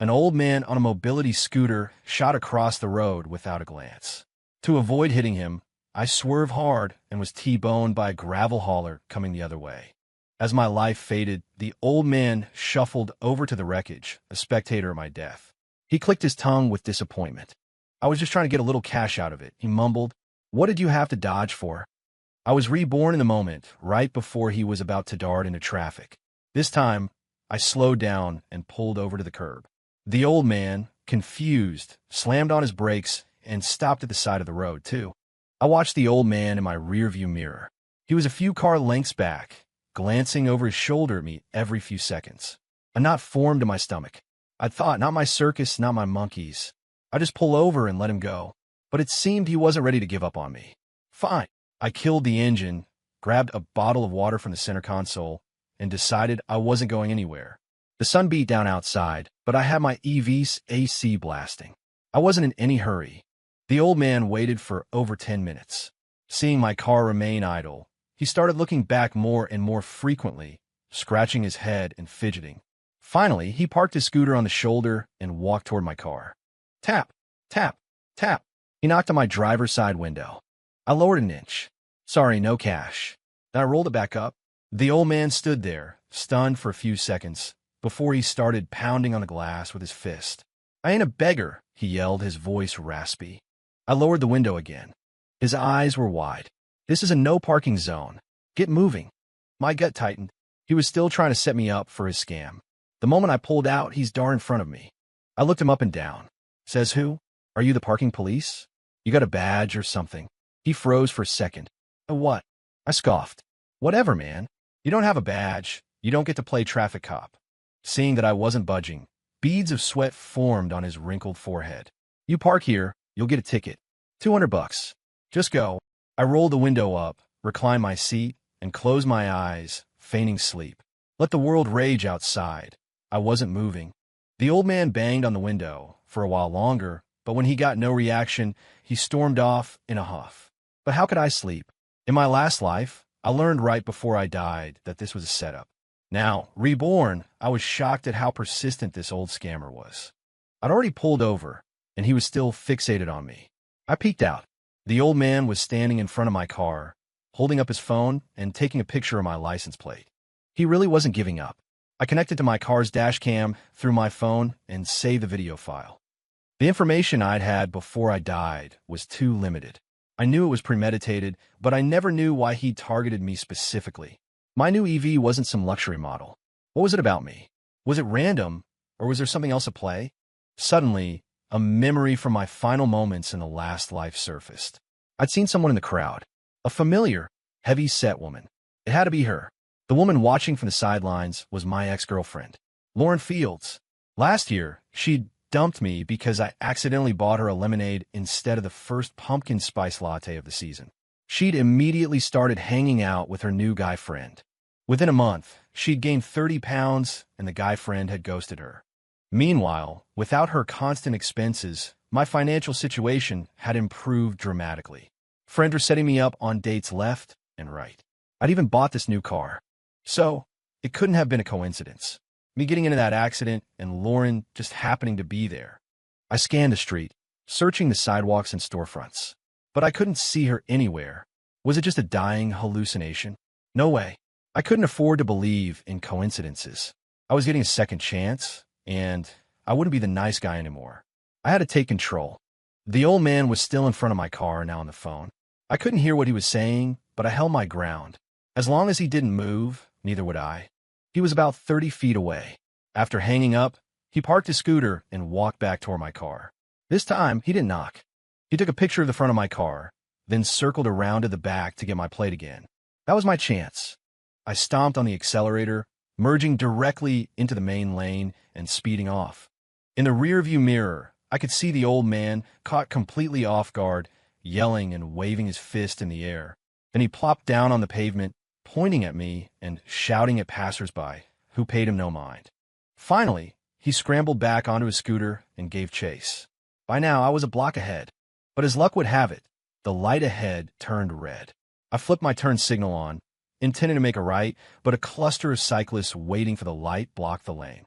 An old man on a mobility scooter shot across the road without a glance. To avoid hitting him, I swerved hard and was T-boned by a gravel hauler coming the other way. As my life faded, the old man shuffled over to the wreckage, a spectator of my death. He clicked his tongue with disappointment. I was just trying to get a little cash out of it, he mumbled. What did you have to dodge for? I was reborn in the moment, right before he was about to dart into traffic. This time, I slowed down and pulled over to the curb. The old man, confused, slammed on his brakes and stopped at the side of the road, too. I watched the old man in my rearview mirror. He was a few car lengths back, glancing over his shoulder at me every few seconds. A knot formed in my stomach. I'd thought, not my circus, not my monkeys. I just pull over and let him go. But it seemed he wasn't ready to give up on me. Fine. I killed the engine, grabbed a bottle of water from the center console, and decided I wasn't going anywhere. The sun beat down outside, but I had my EV's AC blasting. I wasn't in any hurry. The old man waited for over 10 minutes. Seeing my car remain idle, he started looking back more and more frequently, scratching his head and fidgeting. Finally, he parked his scooter on the shoulder and walked toward my car. Tap, tap, tap. He knocked on my driver's side window. I lowered an inch. Sorry, no cash. Then I rolled it back up. The old man stood there, stunned for a few seconds, before he started pounding on the glass with his fist. I ain't a beggar, he yelled, his voice raspy. I lowered the window again. His eyes were wide. This is a no-parking zone. Get moving. My gut tightened. He was still trying to set me up for his scam. The moment I pulled out, he's in front of me. I looked him up and down. Says who? Are you the parking police? You got a badge or something? He froze for a second. A what? I scoffed. Whatever, man. You don't have a badge. You don't get to play traffic cop. Seeing that I wasn't budging, beads of sweat formed on his wrinkled forehead. You park here, you'll get a ticket. $200. Just go. I rolled the window up, reclined my seat, and closed my eyes, feigning sleep. Let the world rage outside. I wasn't moving. The old man banged on the window for a while longer, but when he got no reaction, he stormed off in a huff. But how could I sleep? In my last life, I learned right before I died that this was a setup. Now, reborn, I was shocked at how persistent this old scammer was. I'd already pulled over, and he was still fixated on me. I peeked out. The old man was standing in front of my car, holding up his phone and taking a picture of my license plate. He really wasn't giving up. I connected to my car's dash cam through my phone and saved the video file. The information I'd had before I died was too limited. I knew it was premeditated, but I never knew why he targeted me specifically. My new EV wasn't some luxury model. What was it about me? Was it random, or was there something else at play? Suddenly, a memory from my final moments in the last life surfaced. I'd seen someone in the crowd. A familiar, heavy-set woman. It had to be her. The woman watching from the sidelines was my ex-girlfriend, Lauren Fields. Last year, she'd dumped me because I accidentally bought her a lemonade instead of the first pumpkin spice latte of the season. She'd immediately started hanging out with her new guy friend. Within a month, she'd gained 30 pounds and the guy friend had ghosted her. Meanwhile, without her constant expenses, my financial situation had improved dramatically. Friends were setting me up on dates left and right. I'd even bought this new car. So, it couldn't have been a coincidence. Me getting into that accident and Lauren just happening to be there. I scanned the street, searching the sidewalks and storefronts. But I couldn't see her anywhere. Was it just a dying hallucination? No way. I couldn't afford to believe in coincidences. I was getting a second chance, and I wouldn't be the nice guy anymore. I had to take control. The old man was still in front of my car, now on the phone. I couldn't hear what he was saying, but I held my ground. As long as he didn't move, neither would I. He was about 30 feet away. After hanging up, he parked his scooter and walked back toward my car. This time, he didn't knock. He took a picture of the front of my car, then circled around to the back to get my plate again. That was my chance. I stomped on the accelerator, merging directly into the main lane and speeding off. In the rearview mirror, I could see the old man, caught completely off guard, yelling and waving his fist in the air. Then he plopped down on the pavement, pointing at me and shouting at passersby, who paid him no mind. Finally, he scrambled back onto his scooter and gave chase. By now, I was a block ahead. But as luck would have it, the light ahead turned red. I flipped my turn signal on, intending to make a right, but a cluster of cyclists waiting for the light blocked the lane.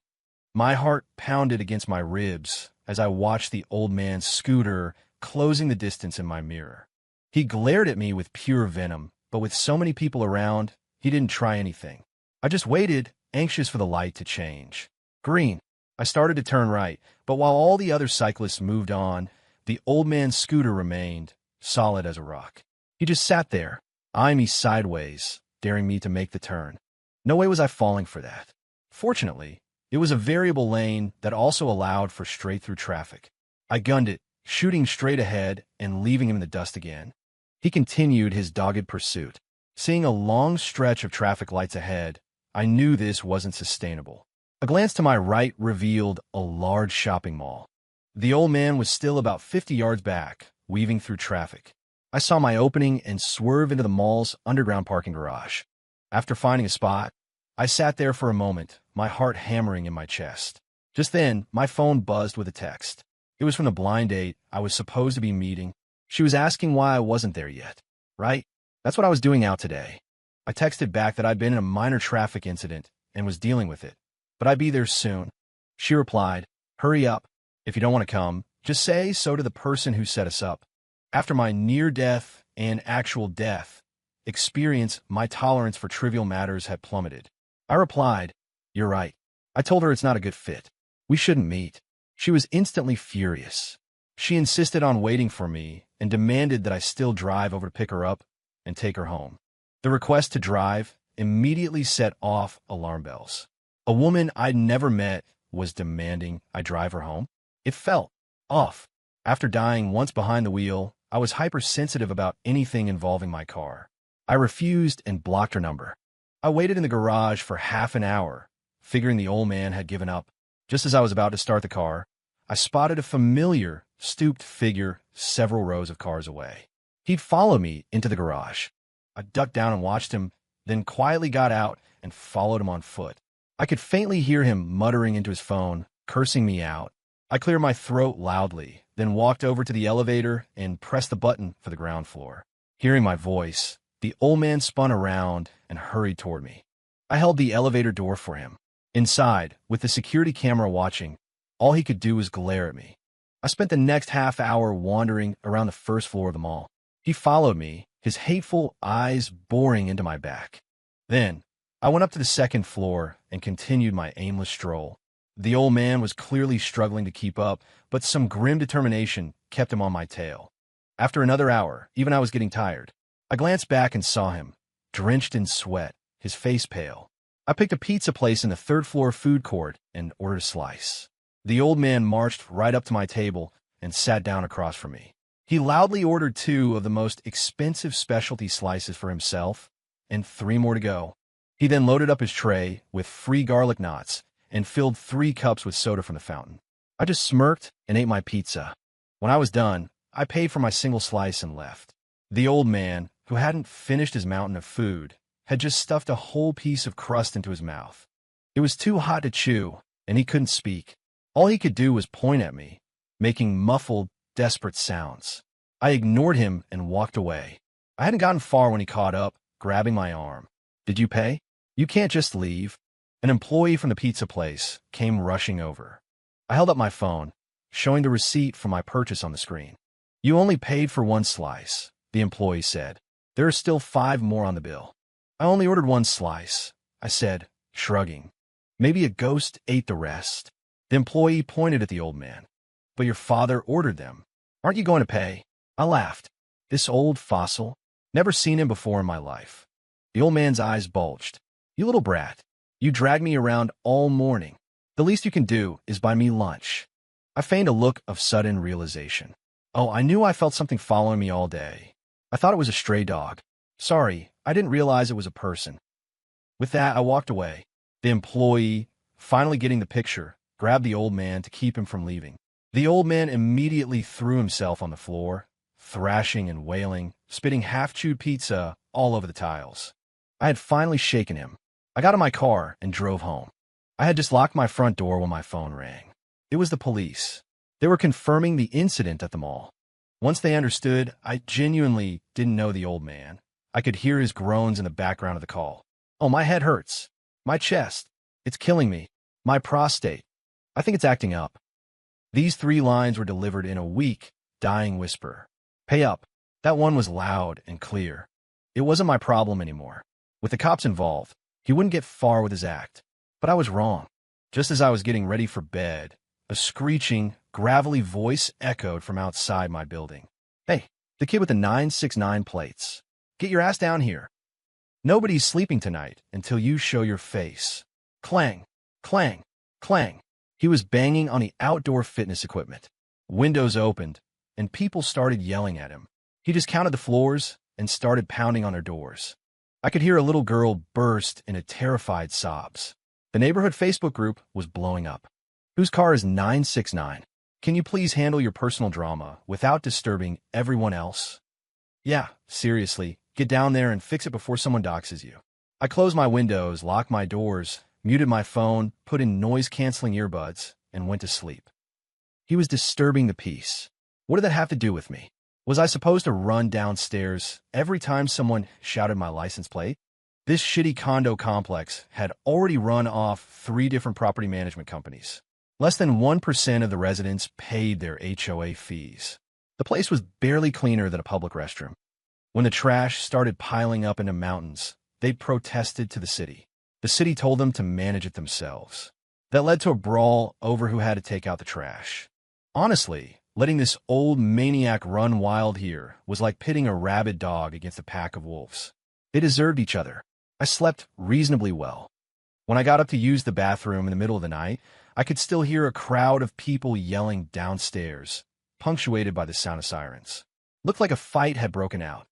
My heart pounded against my ribs as I watched the old man's scooter closing the distance in my mirror. He glared at me with pure venom, but with so many people around, he didn't try anything. I just waited, anxious for the light to change. Green. I started to turn right, but while all the other cyclists moved on, the old man's scooter remained, solid as a rock. He just sat there, eyeing me sideways, daring me to make the turn. No way was I falling for that. Fortunately, it was a variable lane that also allowed for straight-through traffic. I gunned it, shooting straight ahead and leaving him in the dust again. He continued his dogged pursuit. Seeing a long stretch of traffic lights ahead, I knew this wasn't sustainable. A glance to my right revealed a large shopping mall. The old man was still about 50 yards back, weaving through traffic. I saw my opening and swerved into the mall's underground parking garage. After finding a spot, I sat there for a moment, my heart hammering in my chest. Just then, my phone buzzed with a text. It was from the blind date I was supposed to be meeting. She was asking why I wasn't there yet. Right? That's what I was doing out today. I texted back that I'd been in a minor traffic incident and was dealing with it, but I'd be there soon. She replied, "Hurry up. If you don't want to come, just say so to the person who set us up." After my near-death and actual death experience, my tolerance for trivial matters had plummeted. I replied, "You're right." I told her it's not a good fit. We shouldn't meet. She was instantly furious. She insisted on waiting for me and demanded that I still drive over to pick her up and take her home. The request to drive immediately set off alarm bells. A woman I'd never met was demanding I drive her home. It felt off. After dying once behind the wheel, I was hypersensitive about anything involving my car. I refused and blocked her number. I waited in the garage for half an hour, figuring the old man had given up. Just as I was about to start the car, I spotted a familiar, stooped figure several rows of cars away. He'd followed me into the garage. I ducked down and watched him, then quietly got out and followed him on foot. I could faintly hear him muttering into his phone, cursing me out. I cleared my throat loudly, then walked over to the elevator and pressed the button for the ground floor. Hearing my voice, the old man spun around and hurried toward me. I held the elevator door for him. Inside, with the security camera watching, all he could do was glare at me. I spent the next half hour wandering around the first floor of the mall. He followed me, his hateful eyes boring into my back. Then, I went up to the second floor and continued my aimless stroll. The old man was clearly struggling to keep up, but some grim determination kept him on my tail. After another hour, even I was getting tired. I glanced back and saw him, drenched in sweat, his face pale. I picked a pizza place in the third-floor food court and ordered a slice. The old man marched right up to my table and sat down across from me. He loudly ordered 2 of the most expensive specialty slices for himself and 3 more to go. He then loaded up his tray with free garlic knots and filled 3 cups with soda from the fountain. I just smirked and ate my pizza. When I was done, I paid for my single slice and left. The old man, who hadn't finished his mountain of food, had just stuffed a whole piece of crust into his mouth. It was too hot to chew, and he couldn't speak. All he could do was point at me, making muffled, desperate sounds. I ignored him and walked away. I hadn't gotten far when he caught up, grabbing my arm. "Did you pay? You can't just leave." An employee from the pizza place came rushing over. I held up my phone, showing the receipt for my purchase on the screen. "You only paid for 1 slice," the employee said. "There are still 5 more on the bill." "I only ordered 1 slice," I said, shrugging. "Maybe a ghost ate the rest." The employee pointed at the old man. "But your father ordered them. Aren't you going to pay?" I laughed. This old fossil? Never seen him before in my life. The old man's eyes bulged. "You little brat. You dragged me around all morning. The least you can do is buy me lunch." I feigned a look of sudden realization. "Oh, I knew I felt something following me all day. I thought it was a stray dog. Sorry, I didn't realize it was a person." With that, I walked away. The employee, finally getting the picture, grabbed the old man to keep him from leaving. The old man immediately threw himself on the floor, thrashing and wailing, spitting half-chewed pizza all over the tiles. I had finally shaken him. I got in my car and drove home. I had just locked my front door when my phone rang. It was the police. They were confirming the incident at the mall. Once they understood, I genuinely didn't know the old man. I could hear his groans in the background of the call. "Oh, my head hurts. My chest. It's killing me. My prostate. I think it's acting up. These 3 lines were delivered in a weak, dying whisper. Pay up. That one was loud and clear. It wasn't my problem anymore. With the cops involved, he wouldn't get far with his act. But I was wrong. Just as I was getting ready for bed, a screeching, gravelly voice echoed from outside my building. Hey, the kid with the 969 plates. Get your ass down here. Nobody's sleeping tonight until you show your face. Clang, clang, clang. He was banging on the outdoor fitness equipment. Windows opened, and people started yelling at him. He just counted the floors and started pounding on their doors. I could hear a little girl burst into terrified sobs. The neighborhood Facebook group was blowing up. Whose car is 969? Can you please handle your personal drama without disturbing everyone else? Yeah, seriously, get down there and fix it before someone doxes you. I closed my windows, locked my doors, muted my phone, put in noise-canceling earbuds, and went to sleep. He was disturbing the peace. What did that have to do with me? Was I supposed to run downstairs every time someone shouted my license plate? This shitty condo complex had already run off 3 different property management companies. Less than 1% of the residents paid their HOA fees. The place was barely cleaner than a public restroom. When the trash started piling up into mountains, they protested to the city. The city told them to manage it themselves. That led to a brawl over who had to take out the trash. Honestly, letting this old maniac run wild here was like pitting a rabid dog against a pack of wolves. They deserved each other. I slept reasonably well. When I got up to use the bathroom in the middle of the night, I could still hear a crowd of people yelling downstairs, punctuated by the sound of sirens. Looked like a fight had broken out.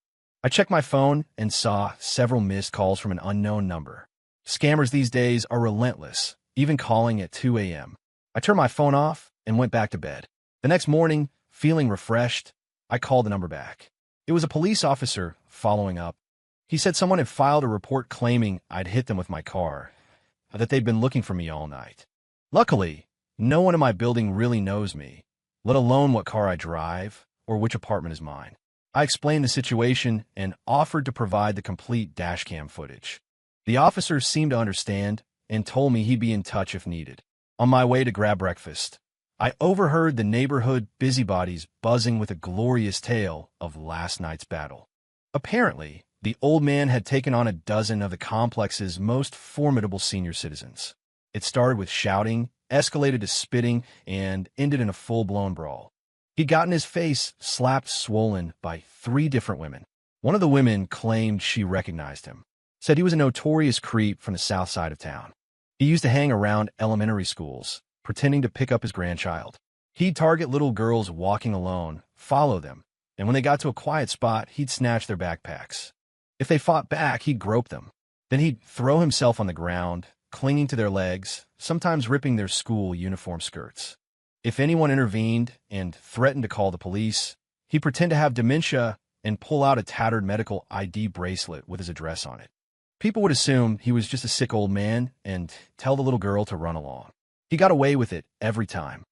I checked my phone and saw several missed calls from an unknown number. Scammers these days are relentless, even calling at 2 a.m. I turned my phone off and went back to bed. The next morning, feeling refreshed, I called the number back. It was a police officer following up. He said someone had filed a report claiming I'd hit them with my car, that they'd been looking for me all night. Luckily, no one in my building really knows me, let alone what car I drive or which apartment is mine. I explained the situation and offered to provide the complete dashcam footage. The officer seemed to understand and told me he'd be in touch if needed. On my way to grab breakfast, I overheard the neighborhood busybodies buzzing with a glorious tale of last night's battle. Apparently, the old man had taken on a dozen of the complex's most formidable senior citizens. It started with shouting, escalated to spitting, and ended in a full-blown brawl. He'd gotten his face slapped swollen by 3 different women. One of the women claimed she recognized him, said he was a notorious creep from the south side of town. He used to hang around elementary schools, pretending to pick up his grandchild. He'd target little girls walking alone, follow them, and when they got to a quiet spot, he'd snatch their backpacks. If they fought back, he'd grope them. Then he'd throw himself on the ground, clinging to their legs, sometimes ripping their school uniform skirts. If anyone intervened and threatened to call the police, he'd pretend to have dementia and pull out a tattered medical ID bracelet with his address on it. People would assume he was just a sick old man and tell the little girl to run along. He got away with it every time.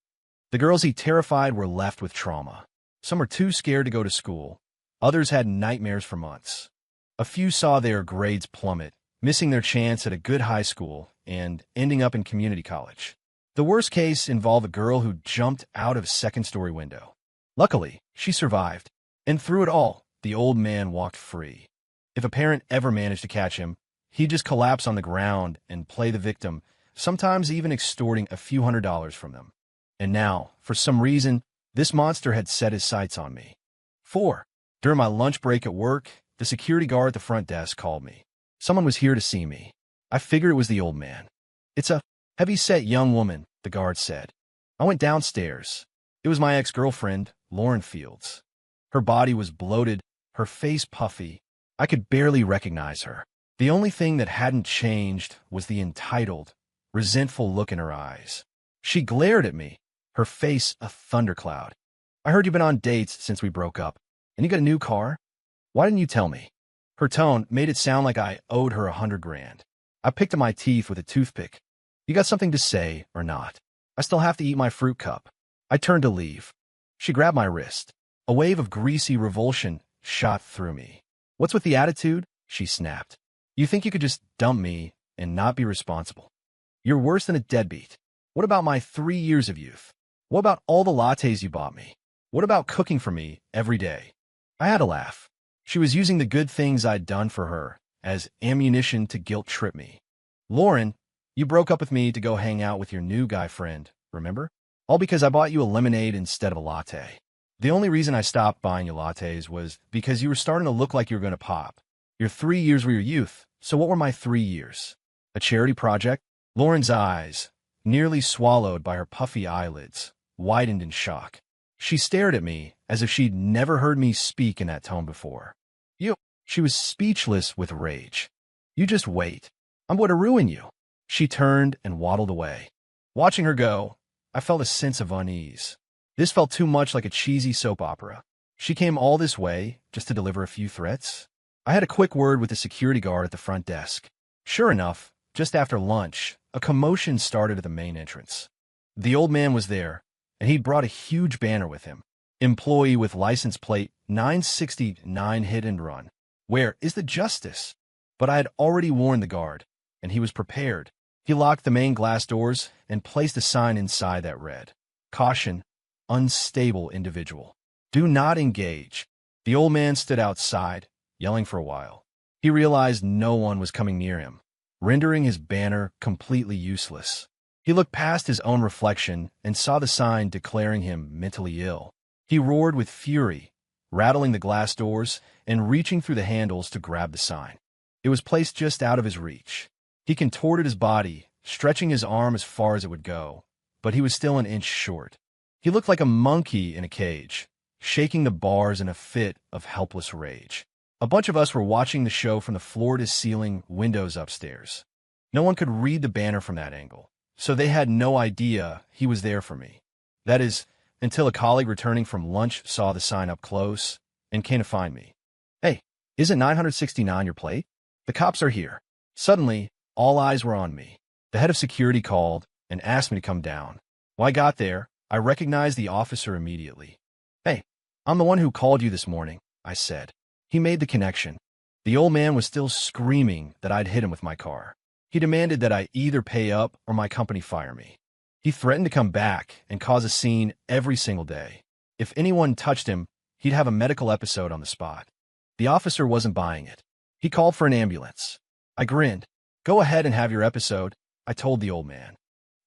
The girls he terrified were left with trauma. Some were too scared to go to school. Others had nightmares for months. A few saw their grades plummet, missing their chance at a good high school and ending up in community college. The worst case involved a girl who jumped out of a second-story window. Luckily, she survived, and through it all, the old man walked free. If a parent ever managed to catch him, he'd just collapse on the ground and play the victim, sometimes even extorting a few $100s from them. And now, for some reason, this monster had set his sights on me. 4. During my lunch break at work, the security guard at the front desk called me. Someone was here to see me. I figured it was the old man. It's a heavy-set young woman, the guard said. I went downstairs. It was my ex-girlfriend, Lauren Fields. Her body was bloated, her face puffy. I could barely recognize her. The only thing that hadn't changed was the entitled, resentful look in her eyes. She glared at me, her face a thundercloud. I heard you've been on dates since we broke up, and you got a new car? Why didn't you tell me? Her tone made it sound like I owed her $100,000. I picked at my teeth with a toothpick. You got something to say or not? I still have to eat my fruit cup. I turned to leave. She grabbed my wrist. A wave of greasy revulsion shot through me. What's with the attitude? She snapped. You think you could just dump me and not be responsible? You're worse than a deadbeat. What about my 3 years of youth? What about all the lattes you bought me? What about cooking for me every day? I had to laugh. She was using the good things I'd done for her as ammunition to guilt trip me. Lauren, you broke up with me to go hang out with your new guy friend, remember? All because I bought you a lemonade instead of a latte. The only reason I stopped buying you lattes was because you were starting to look like you were going to pop. Your 3 years were your youth, so what were my 3 years? A charity project? Lauren's eyes, nearly swallowed by her puffy eyelids, widened in shock. She stared at me as if she'd never heard me speak in that tone before. You. She was speechless with rage. You just wait. I'm going to ruin you. She turned and waddled away. Watching her go, I felt a sense of unease. This felt too much like a cheesy soap opera. She came all this way just to deliver a few threats? I had a quick word with the security guard at the front desk. Sure enough, just after lunch, a commotion started at the main entrance. The old man was there, and he'd brought a huge banner with him. Employee with license plate 969 hit and run. Where is the justice? But I had already warned the guard, and he was prepared. He locked the main glass doors and placed a sign inside that read, "Caution, unstable individual. Do not engage." The old man stood outside, yelling for a while. He realized no one was coming near him, rendering his banner completely useless. He looked past his own reflection and saw the sign declaring him mentally ill. He roared with fury, rattling the glass doors and reaching through the handles to grab the sign. It was placed just out of his reach. He contorted his body, stretching his arm as far as it would go, but he was still an inch short. He looked like a monkey in a cage, shaking the bars in a fit of helpless rage. A bunch of us were watching the show from the floor-to-ceiling windows upstairs. No one could read the banner from that angle, so they had no idea he was there for me. That is, until a colleague returning from lunch saw the sign up close and came to find me. "Hey, isn't 969 your plate? The cops are here." Suddenly, all eyes were on me. The head of security called and asked me to come down. When I got there, I recognized the officer immediately. "Hey, I'm the one who called you this morning," I said. He made the connection. The old man was still screaming that I'd hit him with my car. He demanded that I either pay up or my company fire me. He threatened to come back and cause a scene every single day. If anyone touched him, he'd have a medical episode on the spot. The officer wasn't buying it. He called for an ambulance. I grinned. "Go ahead and have your episode," I told the old man.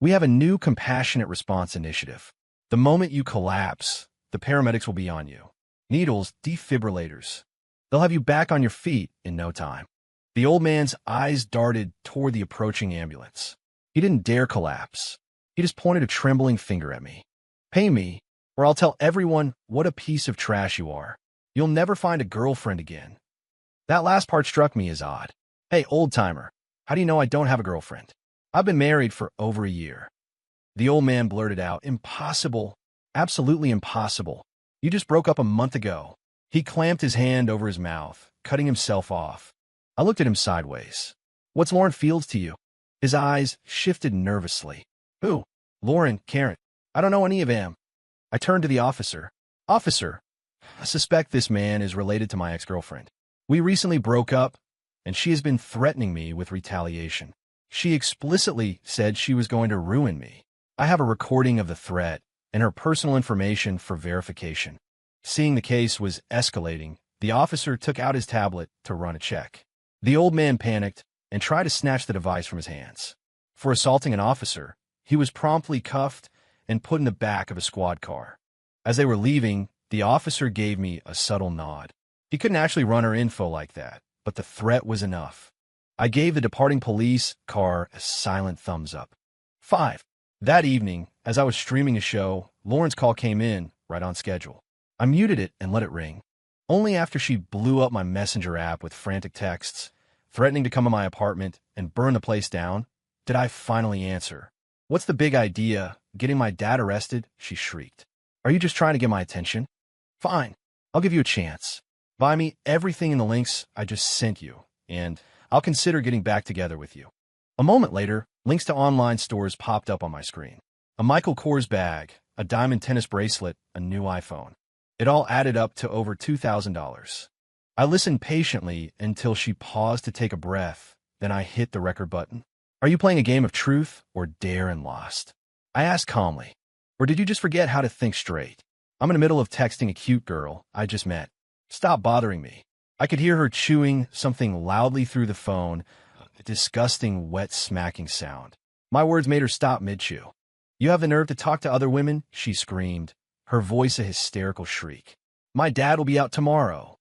"We have a new compassionate response initiative. The moment you collapse, the paramedics will be on you. Needles, defibrillators. They'll have you back on your feet in no time." The old man's eyes darted toward the approaching ambulance. He didn't dare collapse. He just pointed a trembling finger at me. "Pay me, or I'll tell everyone what a piece of trash you are. You'll never find a girlfriend again." That last part struck me as odd. "Hey, old-timer, how do you know I don't have a girlfriend? I've been married for over a year." The old man blurted out, "Impossible. Absolutely impossible. You just broke up a month ago." He clamped his hand over his mouth, cutting himself off. I looked at him sideways. "What's Lauren Fields to you?" His eyes shifted nervously. "Who?" "Lauren, Karen. I don't know any of them." I turned to the officer. "Officer, I suspect this man is related to my ex-girlfriend. We recently broke up, and she has been threatening me with retaliation. She explicitly said she was going to ruin me. I have a recording of the threat and her personal information for verification." Seeing the case was escalating, the officer took out his tablet to run a check. The old man panicked and tried to snatch the device from his hands. For assaulting an officer, he was promptly cuffed and put in the back of a squad car. As they were leaving, the officer gave me a subtle nod. He couldn't actually run her info like that, but the threat was enough. I gave the departing police car a silent thumbs up. 5. That evening, as I was streaming a show, Lauren's call came in right on schedule. I muted it and let it ring. Only after she blew up my Messenger app with frantic texts, threatening to come to my apartment and burn the place down, did I finally answer. "What's the big idea? Getting my dad arrested?" she shrieked. "Are you just trying to get my attention? Fine, I'll give you a chance. Buy me everything in the links I just sent you, and I'll consider getting back together with you." A moment later, links to online stores popped up on my screen. A Michael Kors bag, a diamond tennis bracelet, a new iPhone. It all added up to over $2,000. I listened patiently until she paused to take a breath, then I hit the record button. "Are you playing a game of truth or dare and lost?" I asked calmly. Or did you just forget how to think straight? I'm in the middle of texting a cute girl I just met. Stop bothering me. I could hear her chewing something loudly through the phone, a disgusting wet smacking sound. My words made her stop mid-chew. You have the nerve to talk to other women? She screamed, her voice a hysterical shriek. My dad will be out tomorrow.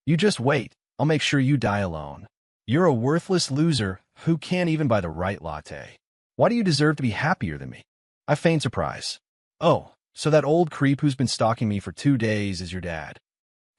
You just wait. I'll make sure you die alone. You're a worthless loser who can't even buy the right latte. Why do you deserve to be happier than me? I feigned surprise. Oh, so that old creep who's been stalking me for 2 days is your dad.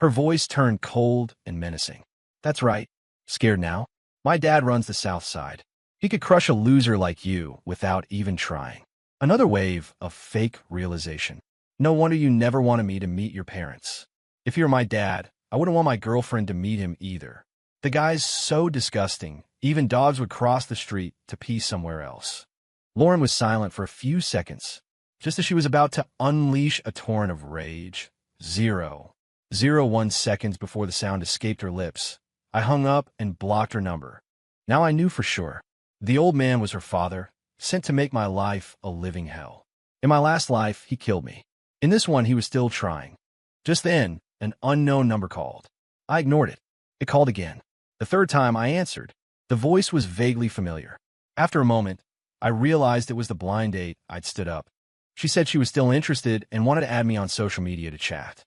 Her voice turned cold and menacing. That's right. Scared now? My dad runs the South Side. He could crush a loser like you without even trying. Another wave of fake realization. No wonder you never wanted me to meet your parents. If you're my dad, I wouldn't want my girlfriend to meet him either. The guy's so disgusting, even dogs would cross the street to pee somewhere else. Lauren was silent for a few seconds, just as she was about to unleash a torrent of rage. 0.01 seconds before the sound escaped her lips, I hung up and blocked her number. Now I knew for sure. The old man was her father, sent to make my life a living hell. In my last life, he killed me. In this one, he was still trying. Just then, an unknown number called. I ignored it. It called again. The third time, I answered. The voice was vaguely familiar. After a moment, I realized it was the blind date I'd stood up. She said she was still interested and wanted to add me on social media to chat.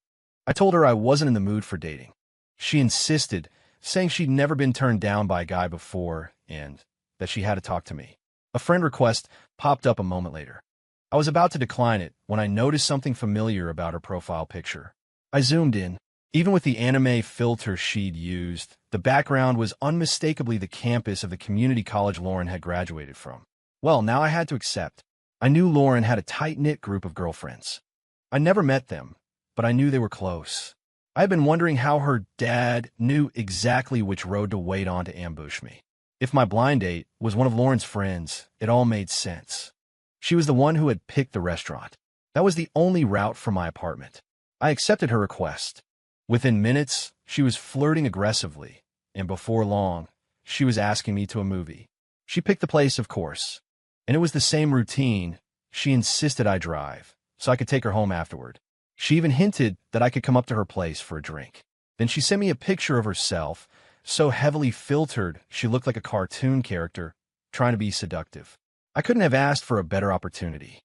I told her I wasn't in the mood for dating. She insisted, saying she'd never been turned down by a guy before and that she had to talk to me. A friend request popped up a moment later. I was about to decline it when I noticed something familiar about her profile picture. I zoomed in. Even with the anime filter she'd used, the background was unmistakably the campus of the community college Lauren had graduated from. Well, now I had to accept. I knew Lauren had a tight-knit group of girlfriends. I never met them, but I knew they were close. I had been wondering how her dad knew exactly which road to wait on to ambush me. If my blind date was one of Lauren's friends, it all made sense. She was the one who had picked the restaurant. That was the only route from my apartment. I accepted her request. Within minutes, she was flirting aggressively, and before long, she was asking me to a movie. She picked the place, of course, and it was the same routine. She insisted I drive, so I could take her home afterward. She even hinted that I could come up to her place for a drink. Then she sent me a picture of herself, so heavily filtered she looked like a cartoon character, trying to be seductive. I couldn't have asked for a better opportunity.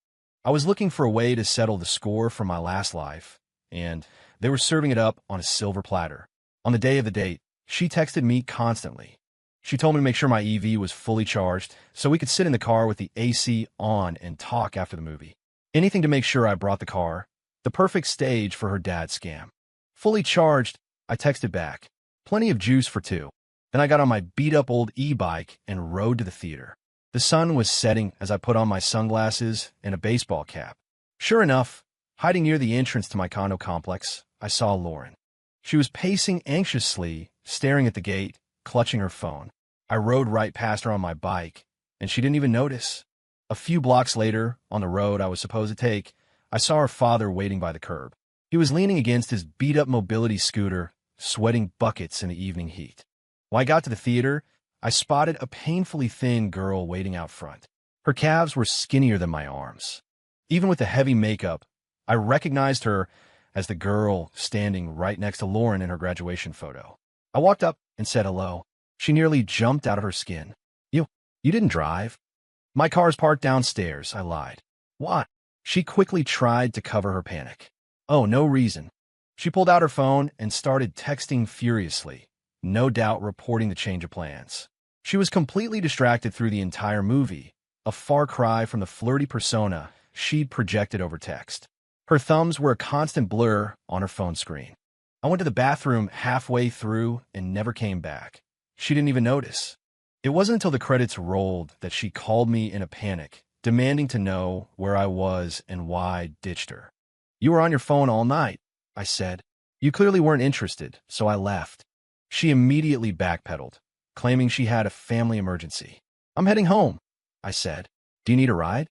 I was looking for a way to settle the score from my last life, and they were serving it up on a silver platter. On the day of the date, she texted me constantly. She told me to make sure my EV was fully charged so we could sit in the car with the AC on and talk after the movie. Anything to make sure I brought the car. The perfect stage for her dad's scam. Fully charged, I texted back. Plenty of juice for two. Then I got on my beat-up old e-bike and rode to the theater. The sun was setting as I put on my sunglasses and a baseball cap. Sure enough, hiding near the entrance to my condo complex, I saw Lauren. She was pacing anxiously, staring at the gate, clutching her phone. I rode right past her on my bike, and she didn't even notice. A few blocks later, on the road I was supposed to take, I saw her father waiting by the curb. He was leaning against his beat-up mobility scooter, sweating buckets in the evening heat. When I got to the theater, I spotted a painfully thin girl waiting out front. Her calves were skinnier than my arms. Even with the heavy makeup, I recognized her as the girl standing right next to Lauren in her graduation photo. I walked up and said hello. She nearly jumped out of her skin. You didn't drive? My car's parked downstairs, I lied. What? She quickly tried to cover her panic. Oh, no reason. She pulled out her phone and started texting furiously, no doubt reporting the change of plans. She was completely distracted through the entire movie, a far cry from the flirty persona she'd projected over text. Her thumbs were a constant blur on her phone screen. I went to the bathroom halfway through and never came back. She didn't even notice. It wasn't until the credits rolled that she called me in a panic, demanding to know where I was and why I ditched her. You were on your phone all night, I said. You clearly weren't interested, so I left. She immediately backpedaled, claiming she had a family emergency. I'm heading home, I said. Do you need a ride?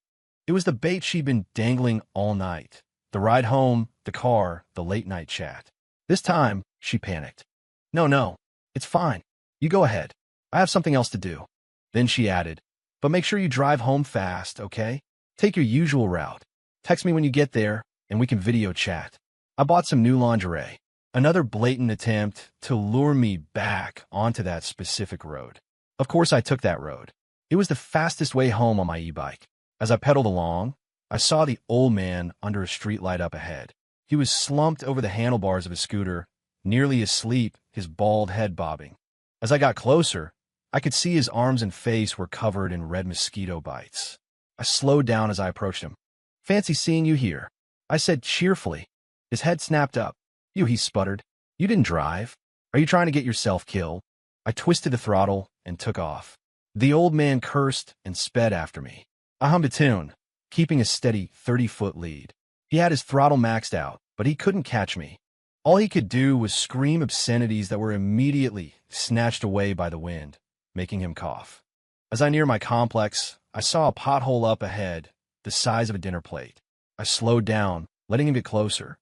It was the bait she'd been dangling all night. The ride home, the car, the late-night chat. This time, she panicked. No, it's fine. You go ahead. I have something else to do. Then she added, but make sure you drive home fast, okay? Take your usual route. Text me when you get there, and we can video chat. I bought some new lingerie. Another blatant attempt to lure me back onto that specific road. Of course, I took that road. It was the fastest way home on my e-bike. As I pedaled along, I saw the old man under a streetlight up ahead. He was slumped over the handlebars of his scooter, nearly asleep, his bald head bobbing. As I got closer, I could see his arms and face were covered in red mosquito bites. I slowed down as I approached him. "Fancy seeing you here," I said cheerfully. His head snapped up. He sputtered. "You didn't drive. Are you trying to get yourself killed?" I twisted the throttle and took off. The old man cursed and sped after me. I hummed a tune, keeping a steady 30-foot lead. He had his throttle maxed out, but he couldn't catch me. All he could do was scream obscenities that were immediately snatched away by the wind, making him cough. As I neared my complex, I saw a pothole up ahead, the size of a dinner plate. I slowed down, letting him get closer.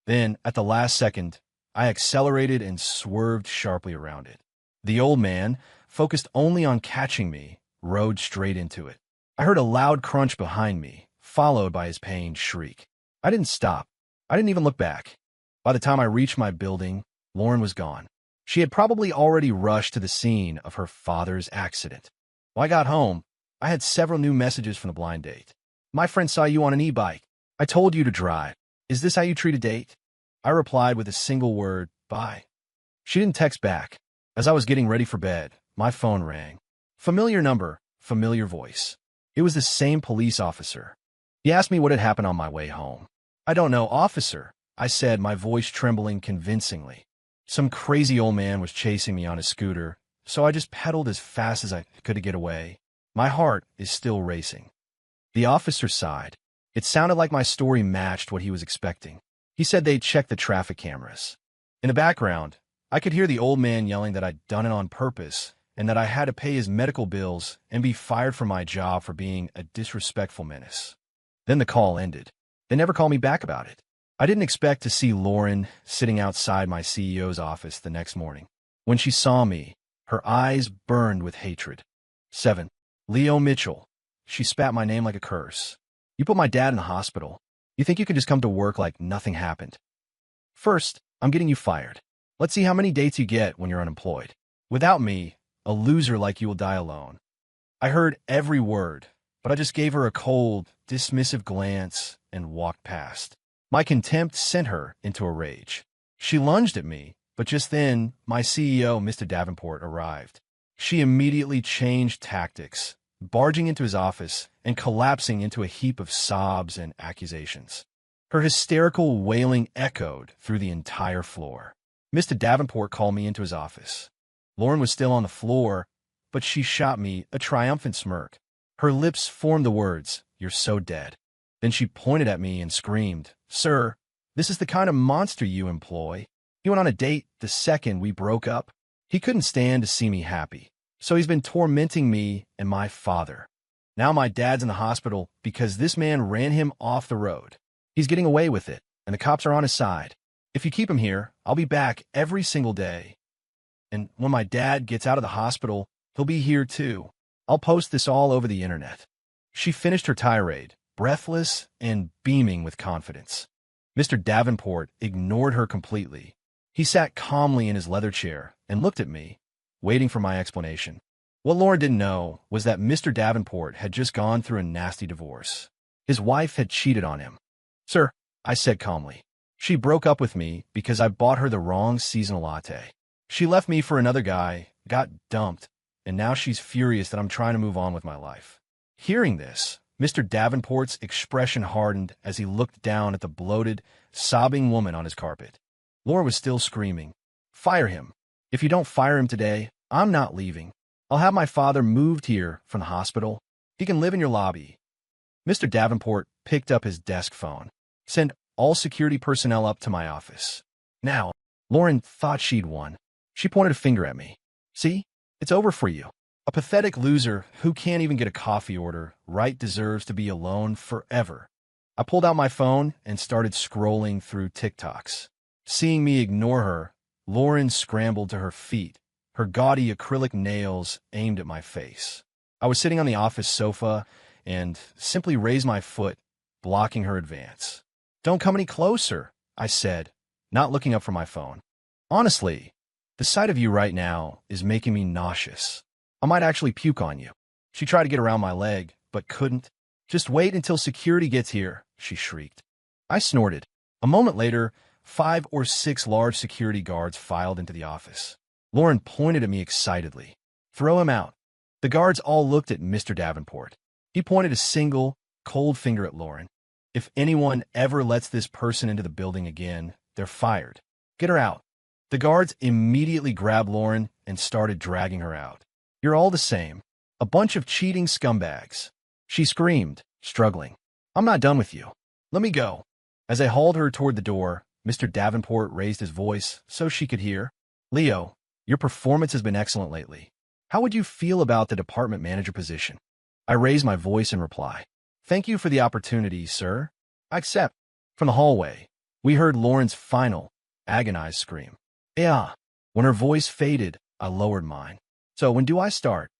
Then, at the last second, I accelerated and swerved sharply around it. The old man, focused only on catching me, rode straight into it. I heard a loud crunch behind me, followed by his pained shriek. I didn't stop. I didn't even look back. By the time I reached my building, Lauren was gone. She had probably already rushed to the scene of her father's accident. When I got home, I had several new messages from the blind date. "My friend saw you on an e-bike. I told you to drive. Is this how you treat a date?" I replied with a single word, "Bye." She didn't text back. As I was getting ready for bed, my phone rang. Familiar number, familiar voice. It was the same police officer. He asked me what had happened on my way home. "I don't know, officer," I said, my voice trembling convincingly. Some crazy old man was chasing me on his scooter, so I just pedaled as fast as I could to get away. My heart is still racing. The officer sighed. It sounded like my story matched what he was expecting. He said they'd checked the traffic cameras. In the background, I could hear the old man yelling that I'd done it on purpose and that I had to pay his medical bills and be fired from my job for being a disrespectful menace. Then the call ended. They never called me back about it. I didn't expect to see Lauren sitting outside my CEO's office the next morning. When she saw me, her eyes burned with hatred. 7. Leo Mitchell. She spat my name like a curse. "You put my dad in the hospital. You think you can just come to work like nothing happened? First, I'm getting you fired. Let's see how many dates you get when you're unemployed. Without me, a loser like you will die alone." I heard every word, but I just gave her a cold, dismissive glance and walked past. My contempt sent her into a rage. She lunged at me, but just then, my CEO, Mr. Davenport, arrived. She immediately changed tactics, barging into his office and collapsing into a heap of sobs and accusations. Her hysterical wailing echoed through the entire floor. Mr. Davenport called me into his office. Lauren was still on the floor, but she shot me a triumphant smirk. Her lips formed the words, "You're so dead." Then she pointed at me and screamed, "Sir, this is the kind of monster you employ. He went on a date the second we broke up. He couldn't stand to see me happy, so he's been tormenting me and my father. Now my dad's in the hospital because this man ran him off the road. He's getting away with it, and the cops are on his side. If you keep him here, I'll be back every single day. And when my dad gets out of the hospital, he'll be here too. I'll post this all over the internet." She finished her tirade, breathless and beaming with confidence. Mr. Davenport ignored her completely. He sat calmly in his leather chair and looked at me, waiting for my explanation. What Lauren didn't know was that Mr. Davenport had just gone through a nasty divorce. His wife had cheated on him. "Sir," I said calmly, "she broke up with me because I bought her the wrong seasonal latte. She left me for another guy, got dumped, and now she's furious that I'm trying to move on with my life." Hearing this, Mr. Davenport's expression hardened as he looked down at the bloated, sobbing woman on his carpet. Lauren was still screaming, "Fire him. If you don't fire him today, I'm not leaving. I'll have my father moved here from the hospital. He can live in your lobby." Mr. Davenport picked up his desk phone. "Send all security personnel up to my office." Now, Lauren thought she'd won. She pointed a finger at me. "See? It's over for you. A pathetic loser who can't even get a coffee order, right, deserves to be alone forever." I pulled out my phone and started scrolling through TikToks. Seeing me ignore her, Lauren scrambled to her feet, her gaudy acrylic nails aimed at my face. I was sitting on the office sofa, and simply raised my foot, blocking her advance. "Don't come any closer," I said, not looking up from my phone. "Honestly, the sight of you right now is making me nauseous. I might actually puke on you." She tried to get around my leg, but couldn't. "Just wait until security gets here," she shrieked. I snorted. A moment later, 5 or 6 large security guards filed into the office. Lauren pointed at me excitedly. "Throw him out." The guards all looked at Mr. Davenport. He pointed a single, cold finger at Lauren. "If anyone ever lets this person into the building again, they're fired. Get her out." The guards immediately grabbed Lauren and started dragging her out. "You're all the same. A bunch of cheating scumbags," she screamed, struggling. "I'm not done with you. Let me go." As I hauled her toward the door, Mr. Davenport raised his voice so she could hear. "Leo, your performance has been excellent lately. How would you feel about the department manager position?" I raised my voice in reply. "Thank you for the opportunity, sir. I accept." From the hallway, we heard Lauren's final, agonized scream. "Yeah." When her voice faded, I lowered mine. "So when do I start?"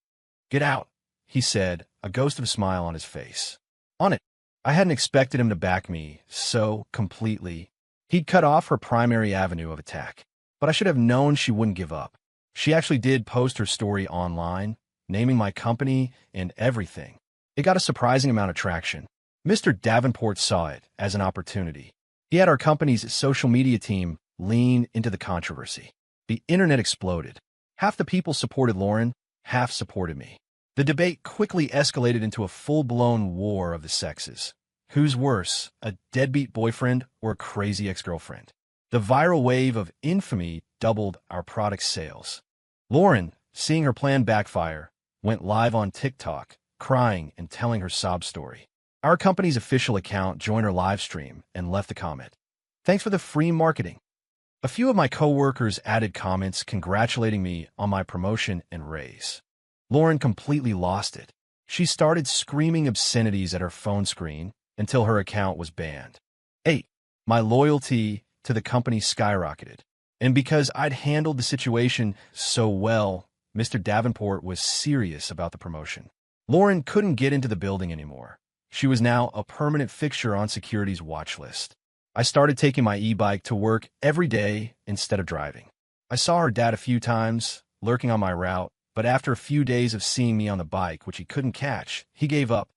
"Get out," he said, a ghost of a smile on his face. "On it." I hadn't expected him to back me so completely. He'd cut off her primary avenue of attack. But I should have known she wouldn't give up. She actually did post her story online, naming my company and everything. It got a surprising amount of traction. Mr. Davenport saw it as an opportunity. He had our company's social media team lean into the controversy. The internet exploded. Half the people supported Lauren, half supported me. The debate quickly escalated into a full-blown war of the sexes. Who's worse, a deadbeat boyfriend or a crazy ex-girlfriend? The viral wave of infamy doubled our product sales. Lauren, seeing her plan backfire, went live on TikTok, crying and telling her sob story. Our company's official account joined her live stream and left a comment. "Thanks for the free marketing." A few of my coworkers added comments congratulating me on my promotion and raise. Lauren completely lost it. She started screaming obscenities at her phone screen until her account was banned. 8. My loyalty to the company skyrocketed. And because I'd handled the situation so well, Mr. Davenport was serious about the promotion. Lauren couldn't get into the building anymore. She was now a permanent fixture on security's watch list. I started taking my e-bike to work every day instead of driving. I saw her dad a few times, lurking on my route, but after a few days of seeing me on the bike, which he couldn't catch, he gave up.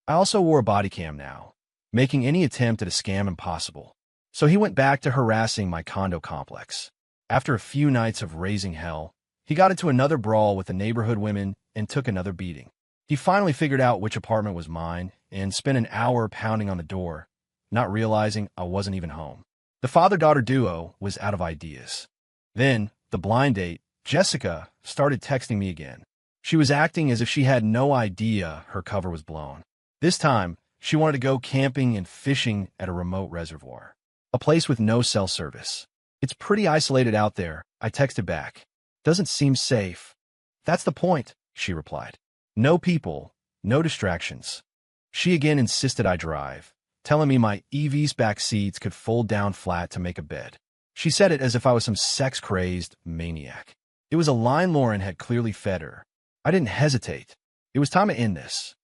I also wore a body cam now, making any attempt at a scam impossible. So he went back to harassing my condo complex. After a few nights of raising hell, he got into another brawl with the neighborhood women and took another beating. He finally figured out which apartment was mine and spent an hour pounding on the door, not realizing I wasn't even home. The father-daughter duo was out of ideas. Then, the blind date, Jessica, started texting me again. She was acting as if she had no idea her cover was blown. This time, she wanted to go camping and fishing at a remote reservoir, a place with no cell service. "It's pretty isolated out there," I texted back. "Doesn't seem safe." "That's the point," she replied. "No people, no distractions." She again insisted I drive, telling me my EV's back seats could fold down flat to make a bed. She said it as if I was some sex-crazed maniac. It was a line Lauren had clearly fed her. I didn't hesitate. It was time to end this.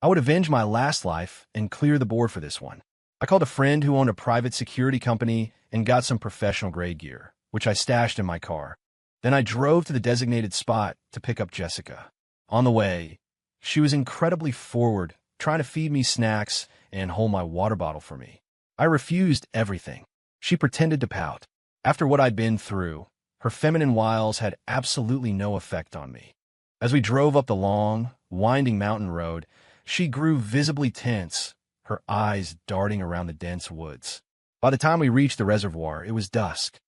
I would avenge my last life and clear the board for this one. I called a friend who owned a private security company and got some professional-grade gear, which I stashed in my car. Then I drove to the designated spot to pick up Jessica. On the way, she was incredibly forward, trying to feed me snacks and hold my water bottle for me. I refused everything. She pretended to pout. After what I'd been through, her feminine wiles had absolutely no effect on me. As we drove up the long, winding mountain road, she grew visibly tense, her eyes darting around the dense woods. By the time we reached the reservoir, it was dusk.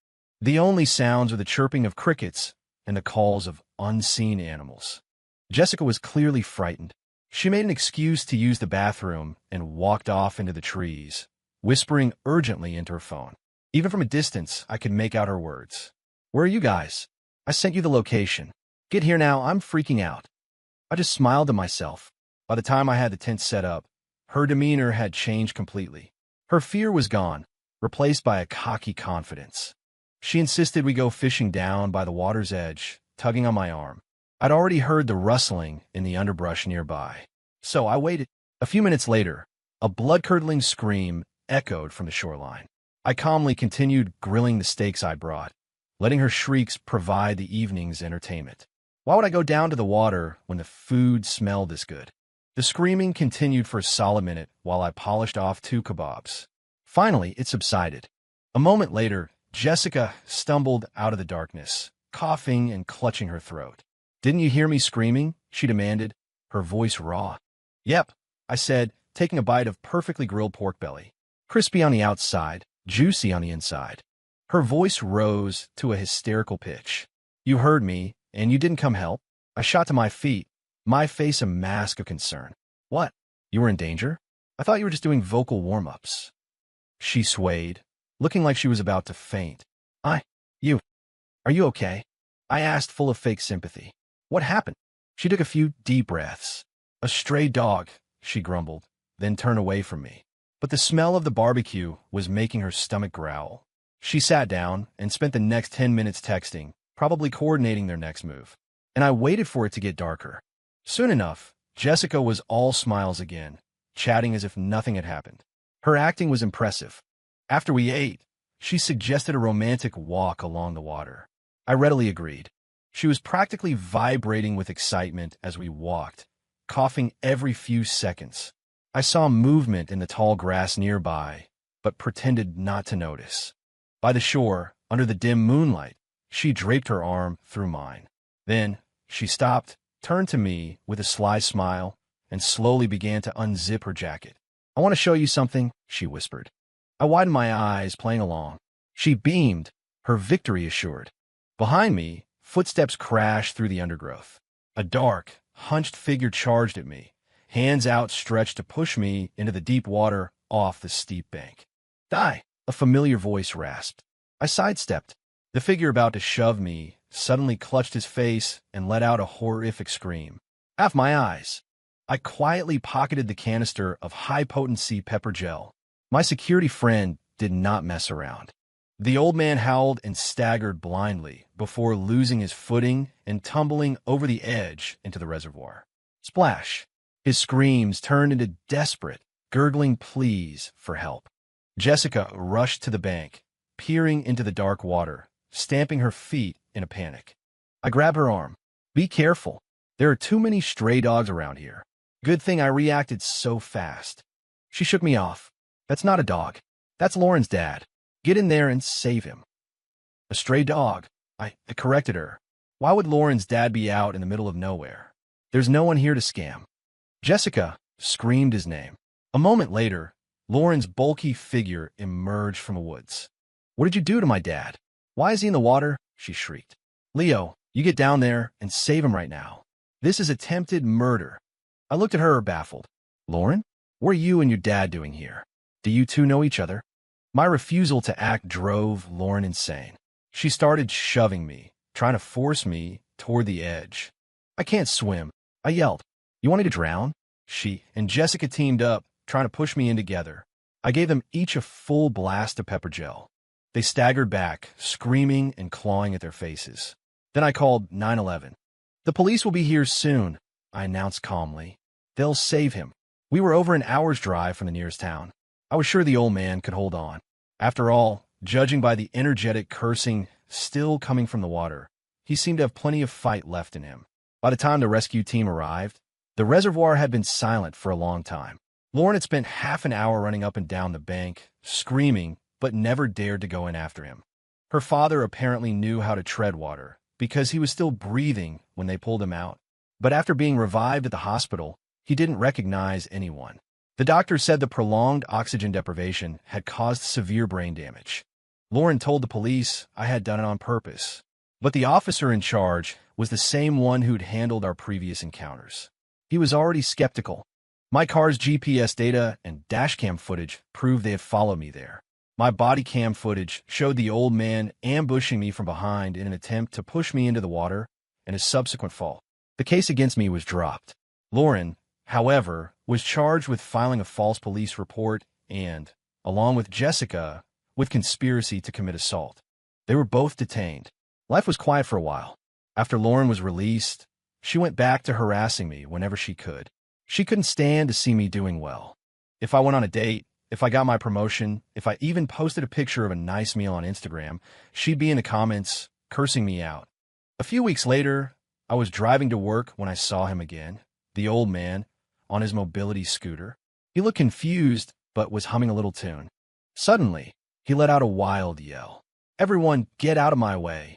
The only sounds were the chirping of crickets and the calls of unseen animals. Jessica was clearly frightened. She made an excuse to use the bathroom and walked off into the trees, whispering urgently into her phone. Even from a distance, I could make out her words. "Where are you guys? I sent you the location. Get here now, I'm freaking out." I just smiled to myself. By the time I had the tent set up, her demeanor had changed completely. Her fear was gone, replaced by a cocky confidence. She insisted we go fishing down by the water's edge, tugging on my arm. I'd already heard the rustling in the underbrush nearby. So I waited. A few minutes later, a blood-curdling scream echoed from the shoreline. I calmly continued grilling the steaks I'd brought, letting her shrieks provide the evening's entertainment. Why would I go down to the water when the food smelled this good? The screaming continued for a solid minute while I polished off 2 kebabs. Finally, it subsided. A moment later, Jessica stumbled out of the darkness, coughing and clutching her throat. "Didn't you hear me screaming?" she demanded, her voice raw. "Yep," I said, taking a bite of perfectly grilled pork belly. Crispy on the outside, juicy on the inside. Her voice rose to a hysterical pitch. "You heard me, and you didn't come help?" I shot to my feet, my face a mask of concern. "What? You were in danger? I thought you were just doing vocal warm-ups." She swayed, looking like she was about to faint. Are you okay?" I asked, full of fake sympathy. "What happened?" She took a few deep breaths. "A stray dog," she grumbled, then turned away from me. But the smell of the barbecue was making her stomach growl. She sat down and spent the next 10 minutes texting, probably coordinating their next move. And I waited for it to get darker. Soon enough, Jessica was all smiles again, chatting as if nothing had happened. Her acting was impressive. After we ate, she suggested a romantic walk along the water. I readily agreed. She was practically vibrating with excitement as we walked, coughing every few seconds. I saw movement in the tall grass nearby, but pretended not to notice. By the shore, under the dim moonlight, she draped her arm through mine. Then, she stopped, turned to me with a sly smile, and slowly began to unzip her jacket. "I want to show you something," she whispered. I widened my eyes, playing along. She beamed, her victory assured. Behind me, footsteps crashed through the undergrowth. A dark, hunched figure charged at me, hands outstretched to push me into the deep water off the steep bank. "Die!" a familiar voice rasped. I sidestepped. The figure about to shove me suddenly clutched his face and let out a horrific scream. "Off my eyes!" I quietly pocketed the canister of high-potency pepper gel. My security friend did not mess around. The old man howled and staggered blindly before losing his footing and tumbling over the edge into the reservoir. Splash! His screams turned into desperate, gurgling pleas for help. Jessica rushed to the bank, peering into the dark water, stamping her feet in a panic. I grabbed her arm. "Be careful. There are too many stray dogs around here." Good thing I reacted so fast. She shook me off. "That's not a dog. That's Lauren's dad. Get in there and save him." "A stray dog," I corrected her. "Why would Lauren's dad be out in the middle of nowhere? There's no one here to scam." Jessica screamed his name. A moment later, Lauren's bulky figure emerged from the woods. "What did you do to my dad? Why is he in the water?" she shrieked. "Leo, you get down there and save him right now. This is attempted murder." I looked at her, baffled. "Lauren? What are you and your dad doing here? Do you two know each other?" My refusal to act drove Lauren insane. She started shoving me, trying to force me toward the edge. "I can't swim," I yelled. "You want me to drown?" She and Jessica teamed up, trying to push me in together. I gave them each a full blast of pepper gel. They staggered back, screaming and clawing at their faces. Then I called 911. "The police will be here soon," I announced calmly. "They'll save him." We were over an hour's drive from the nearest town. I was sure the old man could hold on. After all, judging by the energetic cursing still coming from the water, he seemed to have plenty of fight left in him. By the time the rescue team arrived, the reservoir had been silent for a long time. Lauren had spent half an hour running up and down the bank, screaming, but never dared to go in after him. Her father apparently knew how to tread water, because he was still breathing when they pulled him out. But after being revived at the hospital, he didn't recognize anyone. The doctor said the prolonged oxygen deprivation had caused severe brain damage. Lauren told the police I had done it on purpose, but the officer in charge was the same one who'd handled our previous encounters. He was already skeptical. My car's GPS data and dashcam footage proved they had followed me there. My body cam footage showed the old man ambushing me from behind in an attempt to push me into the water and his subsequent fall. The case against me was dropped. Lauren, however, was charged with filing a false police report and, along with Jessica, with conspiracy to commit assault. They were both detained. Life was quiet for a while. After Lauren was released, she went back to harassing me whenever she could. She couldn't stand to see me doing well. If I went on a date, if I got my promotion, if I even posted a picture of a nice meal on Instagram, she'd be in the comments, cursing me out. A few weeks later, I was driving to work when I saw him again, the old man, on his mobility scooter. He looked confused, but was humming a little tune. Suddenly, he let out a wild yell. "Everyone, get out of my way."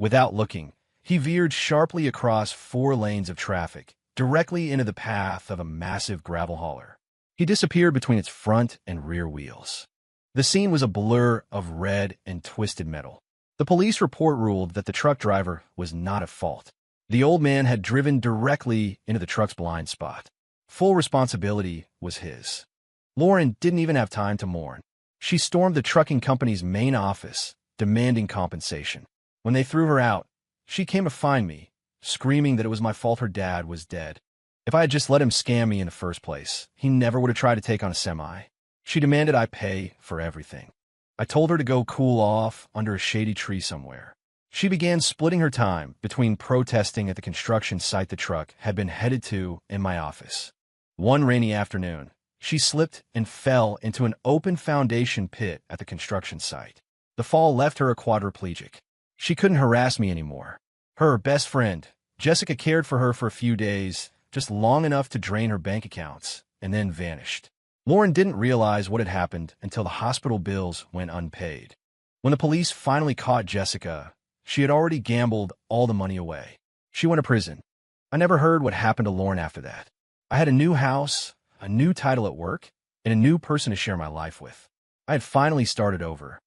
Without looking, he veered sharply across 4 lanes of traffic, directly into the path of a massive gravel hauler. He disappeared between its front and rear wheels. The scene was a blur of red and twisted metal. The police report ruled that the truck driver was not at fault. The old man had driven directly into the truck's blind spot. Full responsibility was his. Lauren didn't even have time to mourn. She stormed the trucking company's main office, demanding compensation. When they threw her out, she came to find me, screaming that it was my fault her dad was dead. If I had just let him scam me in the first place, he never would have tried to take on a semi. She demanded I pay for everything. I told her to go cool off under a shady tree somewhere. She began splitting her time between protesting at the construction site the truck had been headed to and my office. One rainy afternoon, she slipped and fell into an open foundation pit at the construction site. The fall left her a quadriplegic. She couldn't harass me anymore. Her best friend, Jessica, cared for her for a few days, just long enough to drain her bank accounts, and then vanished. Lauren didn't realize what had happened until the hospital bills went unpaid. When the police finally caught Jessica, she had already gambled all the money away. She went to prison. I never heard what happened to Lauren after that. I had a new house, a new title at work, and a new person to share my life with. I had finally started over,